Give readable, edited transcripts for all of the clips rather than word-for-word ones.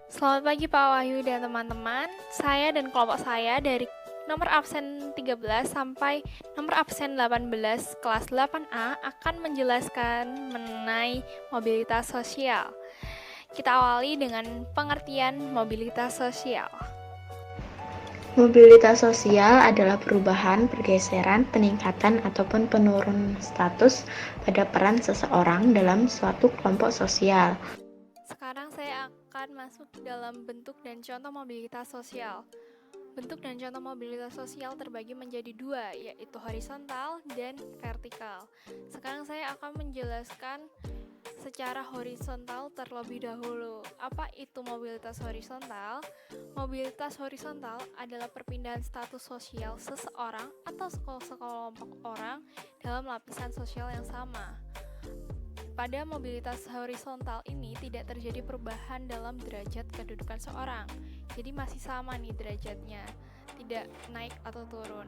Selamat pagi Pak Wahyu dan teman-teman. Saya dan kelompok saya dari nomor absen 13 sampai nomor absen 18 kelas 8A akan menjelaskan mengenai mobilitas sosial. Kita awali dengan pengertian mobilitas sosial. Mobilitas sosial adalah perubahan, pergeseran, peningkatan, ataupun penurunan status pada peran seseorang dalam suatu kelompok sosial. Sekarang saya akan masuk dalam bentuk dan contoh mobilitas sosial. Bentuk dan contoh mobilitas sosial terbagi menjadi dua, yaitu horizontal dan vertikal. Sekarang saya akan menjelaskan secara horizontal terlebih dahulu. Apa itu mobilitas horizontal? Mobilitas horizontal adalah perpindahan status sosial seseorang atau sekelompok orang dalam lapisan sosial yang sama. Pada mobilitas horizontal ini tidak terjadi perubahan dalam derajat kedudukan seorang. Jadi masih sama nih derajatnya, tidak naik atau turun.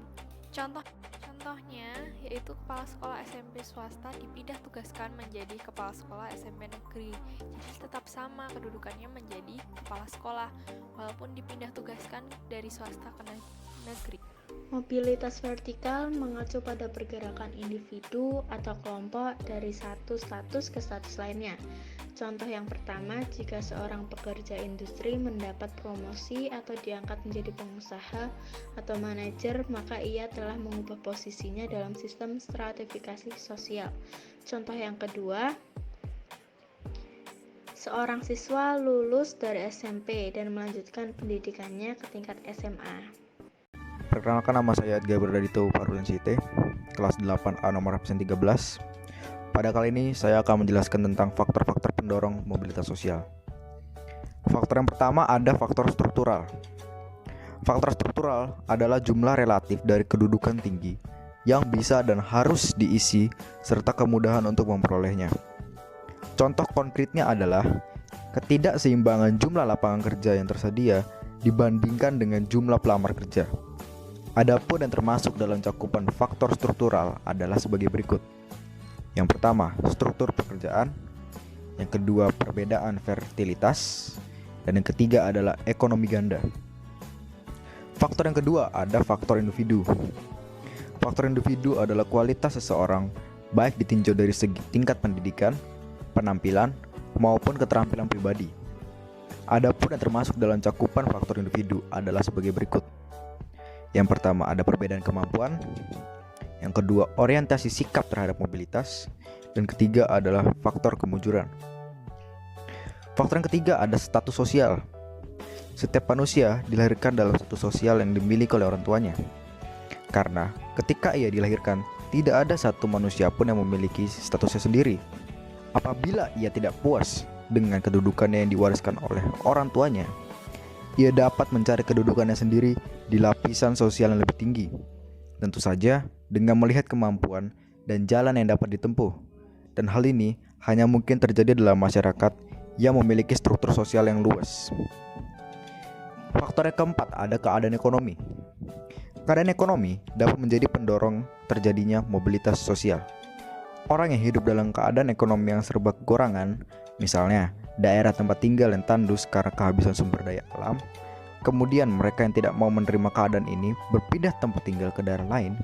Contohnya yaitu kepala sekolah SMP swasta dipindah tugaskan menjadi kepala sekolah SMP negeri. Jadi tetap sama kedudukannya menjadi kepala sekolah walaupun dipindah tugaskan dari swasta ke negeri. Mobilitas vertikal mengacu pada pergerakan individu atau kelompok dari satu status ke status lainnya. Contoh yang pertama, jika seorang pekerja industri mendapat promosi atau diangkat menjadi pengusaha atau manajer, maka ia telah mengubah posisinya dalam sistem stratifikasi sosial. Contoh yang kedua, seorang siswa lulus dari SMP dan melanjutkan pendidikannya ke tingkat SMA. Perkenalkan, nama saya Edgar Berdadito Parulensite, kelas 8A nomor absen 13. Pada kali ini saya akan menjelaskan tentang faktor-faktor pendorong mobilitas sosial. Faktor yang pertama ada faktor struktural. Faktor struktural adalah jumlah relatif dari kedudukan tinggi yang bisa dan harus diisi serta kemudahan untuk memperolehnya. Contoh konkretnya adalah ketidakseimbangan jumlah lapangan kerja yang tersedia dibandingkan dengan jumlah pelamar kerja. Adapun yang termasuk dalam cakupan faktor struktural adalah sebagai berikut. Yang pertama, struktur pekerjaan. Yang kedua, perbedaan fertilitas. Dan yang ketiga adalah ekonomi ganda. Faktor yang kedua ada faktor individu. Faktor individu adalah kualitas seseorang, baik ditinjau dari segi tingkat pendidikan, penampilan, maupun keterampilan pribadi. Adapun yang termasuk dalam cakupan faktor individu adalah sebagai berikut. Yang pertama ada perbedaan kemampuan, yang kedua orientasi sikap terhadap mobilitas, dan ketiga adalah faktor kemujuran. Faktor yang ketiga ada status sosial. Setiap manusia dilahirkan dalam status sosial yang dimiliki oleh orang tuanya. Karena ketika ia dilahirkan, tidak ada satu manusia pun yang memiliki statusnya sendiri. Apabila ia tidak puas dengan kedudukannya yang diwariskan oleh orang tuanya, ia dapat mencari kedudukannya sendiri di lapisan sosial yang lebih tinggi. Tentu saja dengan melihat kemampuan dan jalan yang dapat ditempuh. Dan hal ini hanya mungkin terjadi dalam masyarakat yang memiliki struktur sosial yang luas. Faktor yang keempat ada keadaan ekonomi. Keadaan ekonomi dapat menjadi pendorong terjadinya mobilitas sosial. Orang yang hidup dalam keadaan ekonomi yang serba kekurangan, misalnya daerah tempat tinggal yang tandus karena kehabisan sumber daya alam, kemudian mereka yang tidak mau menerima keadaan ini berpindah tempat tinggal ke daerah lain,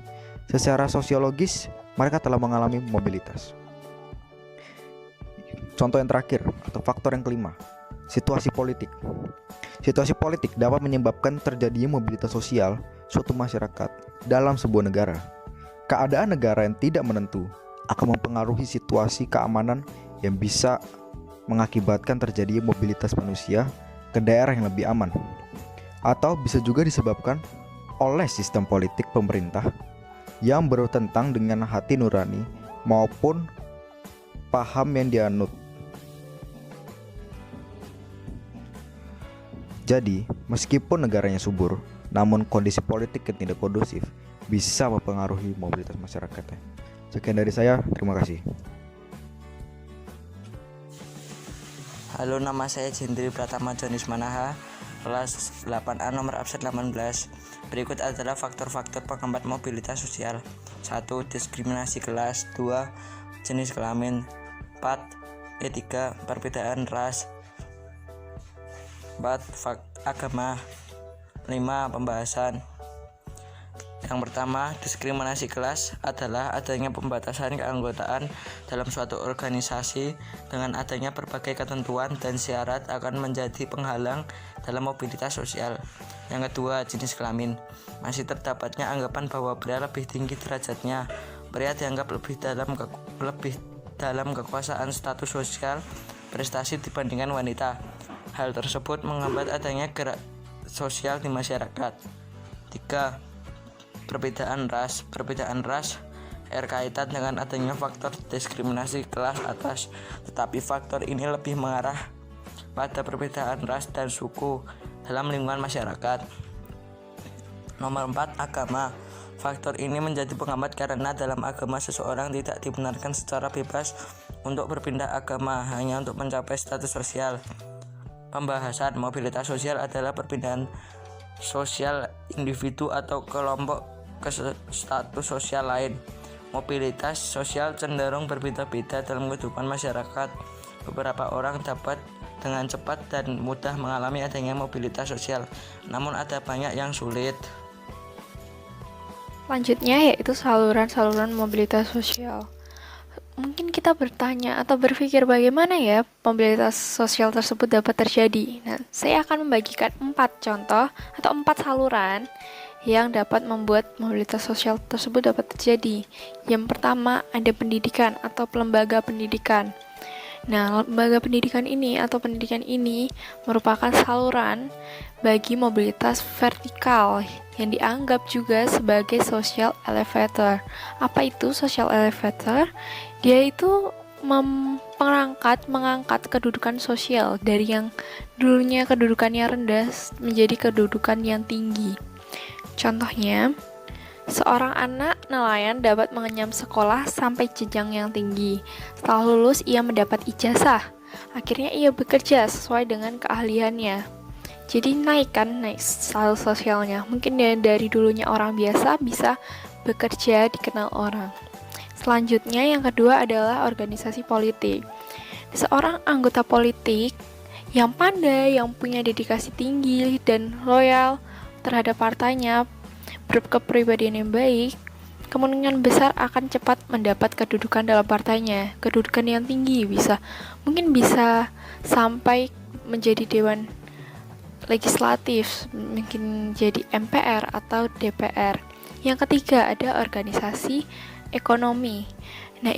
secara sosiologis mereka telah mengalami mobilitas. Contoh yang terakhir atau faktor yang kelima, situasi politik. Situasi politik dapat menyebabkan terjadinya mobilitas sosial suatu masyarakat dalam sebuah negara. Keadaan negara yang tidak menentu akan mempengaruhi situasi keamanan yang bisa mengakibatkan terjadinya mobilitas manusia ke daerah yang lebih aman. Atau bisa juga disebabkan oleh sistem politik pemerintah yang bertentangan dengan hati nurani maupun paham yang dianut. Jadi, meskipun negaranya subur, namun kondisi politik yang tidak kondusif bisa mempengaruhi mobilitas masyarakatnya. Sekian dari saya, terima kasih. Halo, nama saya Jendri Pratama Jonis Manaha, kelas 8A nomor absen 18. Berikut adalah faktor-faktor penghambat mobilitas sosial. 1. Diskriminasi kelas. 2. Jenis kelamin. 4. Etika, perbedaan ras. 4. Agama. 5. Pembahasan. Yang pertama, diskriminasi kelas adalah adanya pembatasan keanggotaan dalam suatu organisasi dengan adanya berbagai ketentuan dan syarat akan menjadi penghalang dalam mobilitas sosial. Yang kedua, jenis kelamin. Masih terdapatnya anggapan bahwa pria lebih tinggi derajatnya. Pria dianggap lebih dalam kekuasaan status sosial prestasi dibandingkan wanita. Hal tersebut menghambat adanya gerak sosial di masyarakat. 3. Perbedaan ras kaitan dengan adanya faktor diskriminasi kelas atas, tetapi faktor ini lebih mengarah pada perbedaan ras dan suku dalam lingkungan masyarakat. Nomor 4. Agama. Faktor ini menjadi penghambat karena dalam agama seseorang tidak dibenarkan secara bebas untuk berpindah agama hanya untuk mencapai status sosial. Pembahasan. Mobilitas sosial adalah perpindahan sosial individu atau kelompok ke status sosial lain. Mobilitas sosial cenderung berbeda-beda dalam kehidupan masyarakat. Beberapa orang dapat dengan cepat dan mudah mengalami adanya mobilitas sosial, namun ada banyak yang sulit. Selanjutnya yaitu saluran-saluran mobilitas sosial. Mungkin kita bertanya atau berpikir bagaimana ya mobilitas sosial tersebut dapat terjadi. Nah, saya akan membagikan 4 contoh atau 4 saluran yang dapat membuat mobilitas sosial tersebut dapat terjadi. Yang pertama, ada pendidikan atau lembaga pendidikan. Nah, lembaga pendidikan ini merupakan saluran bagi mobilitas vertikal yang dianggap juga sebagai social elevator. Apa itu social elevator? Dia itu mengangkat kedudukan sosial dari yang dulunya kedudukannya rendah menjadi kedudukan yang tinggi. Contohnya, seorang anak nelayan dapat mengenyam sekolah sampai jenjang yang tinggi. Setelah lulus, ia mendapat ijazah. Akhirnya ia bekerja sesuai dengan keahliannya. Jadi naik status sosialnya. Mungkin dari dulunya orang biasa bisa bekerja, dikenal orang. Selanjutnya yang kedua adalah organisasi politik. Seorang anggota politik yang pandai, yang punya dedikasi tinggi dan loyal terhadap partainya, berkepribadian yang baik, kemungkinan besar akan cepat mendapat kedudukan dalam partainya, kedudukan yang tinggi, mungkin bisa sampai menjadi dewan legislatif, mungkin jadi MPR atau DPR. Yang ketiga ada organisasi ekonomi. Nah,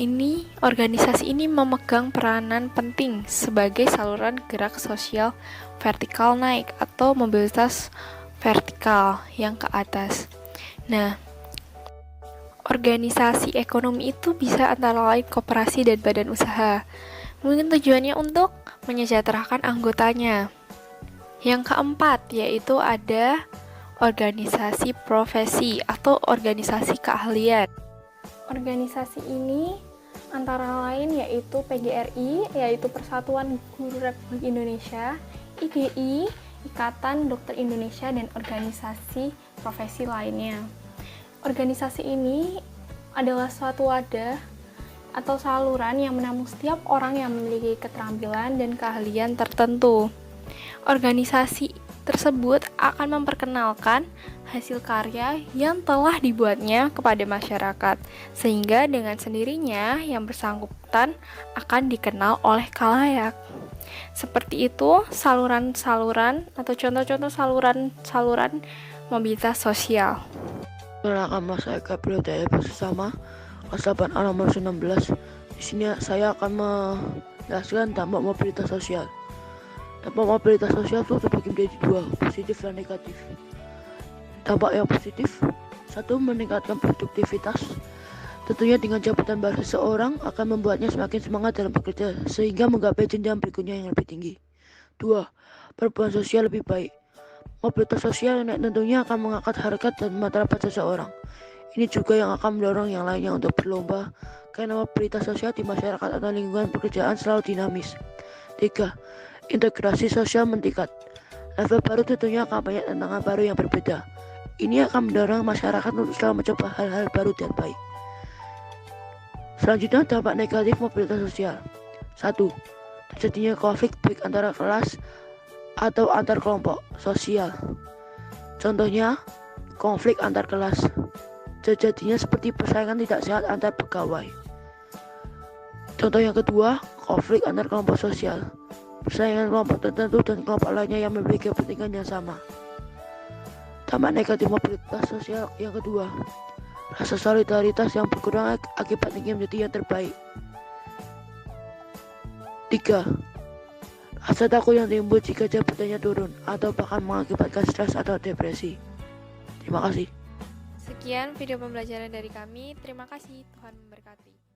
organisasi ini memegang peranan penting sebagai saluran gerak sosial vertikal naik atau mobilitas vertikal yang ke atas. Nah, organisasi ekonomi itu bisa antara lain koperasi dan badan usaha. Mungkin tujuannya untuk menyejahterakan anggotanya. Yang keempat yaitu ada organisasi profesi atau organisasi keahlian. Organisasi ini antara lain yaitu PGRI, yaitu Persatuan Guru Republik Indonesia, IGI, Ikatan Dokter Indonesia, dan organisasi profesi lainnya. Organisasi ini adalah suatu wadah atau saluran yang menampung setiap orang yang memiliki keterampilan dan keahlian tertentu. Organisasi tersebut akan memperkenalkan hasil karya yang telah dibuatnya kepada masyarakat, sehingga dengan sendirinya yang bersangkutan akan dikenal oleh khalayak. Seperti itu saluran-saluran atau contoh-contoh saluran mobilitas sosial. Nama saya Gabriel dari bersama kelas 8A nomor 19. Di sini saya akan menjelaskan dampak mobilitas sosial. Dampak mobilitas sosial itu terbagi menjadi 2, positif dan negatif. Dampak yang positif, 1, meningkatkan produktivitas. Tentunya dengan jabatan baru seseorang akan membuatnya semakin semangat dalam bekerja sehingga menggapai jenjang berikutnya yang lebih tinggi. 2. Perubahan sosial lebih baik. Mobilitas sosial tentunya akan mengangkat harkat dan martabat seseorang. Ini juga yang akan mendorong yang lainnya untuk berlomba karena mobilitas sosial di masyarakat atau lingkungan pekerjaan selalu dinamis. 3. Integrasi sosial meningkat. Level baru tentunya akan banyak tantangan baru yang berbeda. Ini akan mendorong masyarakat untuk selalu mencoba hal-hal baru dan baik. Selanjutnya dampak negatif mobilitas sosial. 1. Terjadinya konflik baik antara kelas atau antar kelompok sosial. Contohnya, konflik antar kelas. Sejatinya seperti persaingan tidak sehat antar pegawai. Contoh yang kedua, konflik antar kelompok sosial. Persaingan kelompok tertentu dan kelompok lainnya yang memiliki kepentingan yang sama. Dampak negatif mobilitas sosial yang kedua, rasa solidaritas yang berkurang akibat ingin menjadi yang terbaik. 3. Rasa takut yang timbul jika jabatannya turun atau bahkan mengakibatkan stres atau depresi. Terima kasih. Sekian video pembelajaran dari kami. Terima kasih. Tuhan memberkati.